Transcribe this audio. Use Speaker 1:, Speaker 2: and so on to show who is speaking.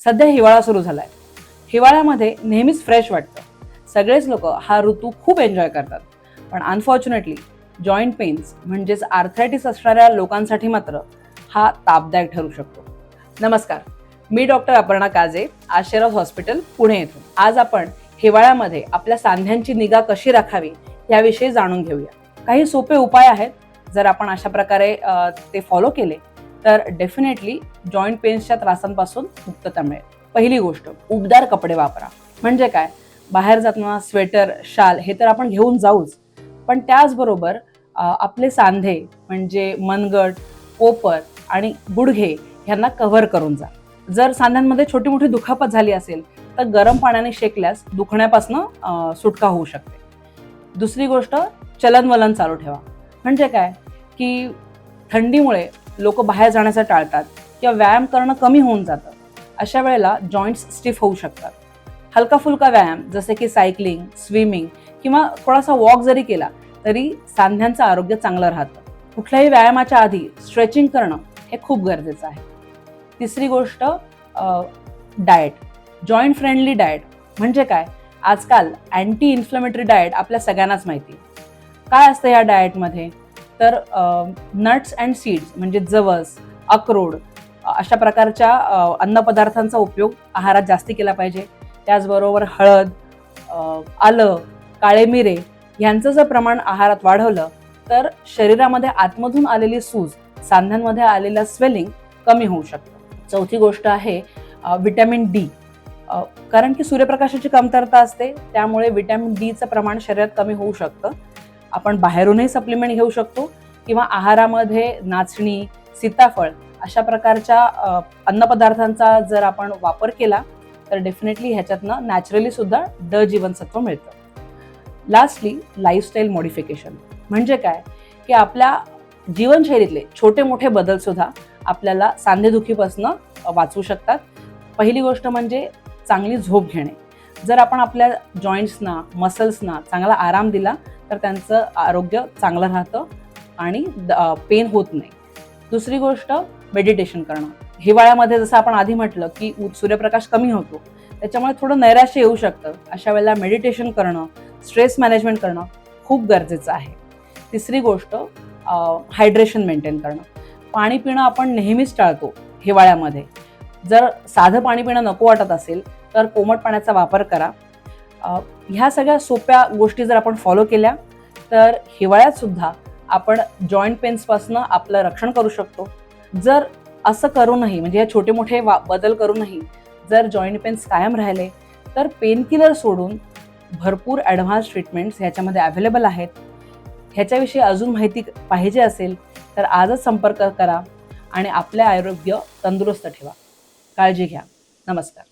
Speaker 1: सध्या हिवाळा सुरू झालाय. हिवाळ्यामध्ये नेहमीच फ्रेश वाटतं. सगळेच लोक हा ऋतू खूप एन्जॉय करतात. पण अनफॉर्च्युनेटली जॉईंट पेन्स म्हणजेच आर्थरायटिस असणाऱ्या लोकांसाठी मात्र हा तापदायक ठरू शकतो. नमस्कार, मी डॉक्टर अपर्णा काजे, आशीर्वाद हॉस्पिटल पुणे येथून. आज आपण हिवाळ्यामध्ये आपल्या सांध्यांची निगा कशी राखावी याविषयी जाणून घेऊया. काही सोपे उपाय आहेत. जर आपण अशा प्रकारे ते फॉलो केले तर डेफिनेटली जॉईंट पेन्सच्या त्रासांपासून मुक्तता मिळेल. पहिली गोष्ट, उबदार कपडे वापरा. म्हणजे काय, बाहेर जाताना स्वेटर, शाल हे तर आपण घेऊन जाऊच, पण त्याचबरोबर आपले सांधे म्हणजे मनगट, कोपर आणि गुडघे यांना कव्हर करून जा. जर सांध्यांमध्ये छोटी मोठी दुखापत झाली असेल तर गरम पाण्याने शेकल्यास दुखण्यापासून सुटका होऊ शकते. दुसरी गोष्ट, चलनवलन चालू ठेवा. म्हणजे काय की थंडीमुळे लोक बाहेर जाण्याचं टाळतात किंवा व्यायाम करणं कमी होऊन जातं. अशा वेळेला जॉईंट्स स्टिफ होऊ शकतात. हलका फुलका व्यायाम जसे की सायकलिंग, स्विमिंग किंवा थोडासा वॉक जरी केला तरी सांध्यांचं आरोग्य चांगलं राहतं. कुठल्याही व्यायामाच्या आधी स्ट्रेचिंग करणं हे खूप गरजेचं आहे. तिसरी गोष्ट, डाएट. जॉईंट फ्रेंडली डाएट म्हणजे काय, आजकाल अँटी इन्फ्लेमेटरी डाएट आपल्या सगळ्यांनाच माहिती. काय असतं या डाएटमध्ये, तर नट्स अँड सीड्स म्हणजे जवस, अक्रोड अशा प्रकारच्या अन्नपदार्थांचा उपयोग आहारात जास्ती केला पाहिजे. त्याचबरोबर हळद, आलं, काळे मिरे यांचं जर प्रमाण आहारात वाढवलं तर शरीरामध्ये आतमधून आलेली सूज, सांध्यांमध्ये आलेलं स्वेलिंग कमी होऊ शकतं. चौथी गोष्ट आहे व्हिटॅमिन डी. कारण की सूर्यप्रकाशाची कमतरता असते, त्यामुळे व्हिटॅमिन डीचं प्रमाण शरीरात कमी होऊ शकतं. आपण बाहेरूनही सप्लिमेंट घेऊ शकतो किंवा आहारामध्ये नाचणी, सीताफळ अशा प्रकारच्या अन्नपदार्थांचा जर आपण वापर केला तर डेफिनेटली ह्याच्यातनं नॅचरली सुद्धा ड जीवनसत्व मिळतं. Lastly, lifestyle modification. म्हणजे काय की आपल्या जीवनशैलीतले छोटे मोठे बदल सुद्धा आपल्याला सांधेदुखीपासून वाचवू शकतात. पहिली गोष्ट म्हणजे चांगली झोप घेणे. जर आपण आपल्या जॉईंट्सना, मसल्सना चांगला आराम दिला तर त्यांचं आरोग्य चांगलं राहतं आणि पेन होत नाही. दुसरी गोष्ट, मेडिटेशन करणं. हिवाळ्यामध्ये जसं आपण आधी म्हटलं की सूर्यप्रकाश कमी होतो, त्याच्यामुळे थोडं नैराश्य येऊ शकतं. अशा वेळेला मेडिटेशन करणं, स्ट्रेस मॅनेजमेंट करणं खूप गरजेचं आहे. तिसरी गोष्ट, हायड्रेशन मेंटेन करणं. पाणी पिणं आपण नेहमीच टाळतो हिवाळ्यामध्ये. जर साधं पाणी पिणं नको वाटत असेल तर कोमट पाण्याचा वापर करा. ह्या सगळ्या सोप्या गोष्टी जर आपण फॉलो केल्या तर हिवाळ्यात सुद्धा आपण जॉईंट पेन्सपासून आपलं रक्षण करू शकतो. जर असं करूनही, म्हणजे हे छोटे मोठे बदल करूनही जर जॉईंट पेन्स कायम राहिले तर पेनकिलर सोडून भरपूर ॲडव्हान्स ट्रीटमेंट्स ह्याच्यामध्ये अवेलेबल आहेत. ह्याच्याविषयी अजून माहिती पाहिजे असेल तर आजच संपर्क करा आणि आपले आरोग्य तंदुरुस्त ठेवा. काळजी घ्या. नमस्कार.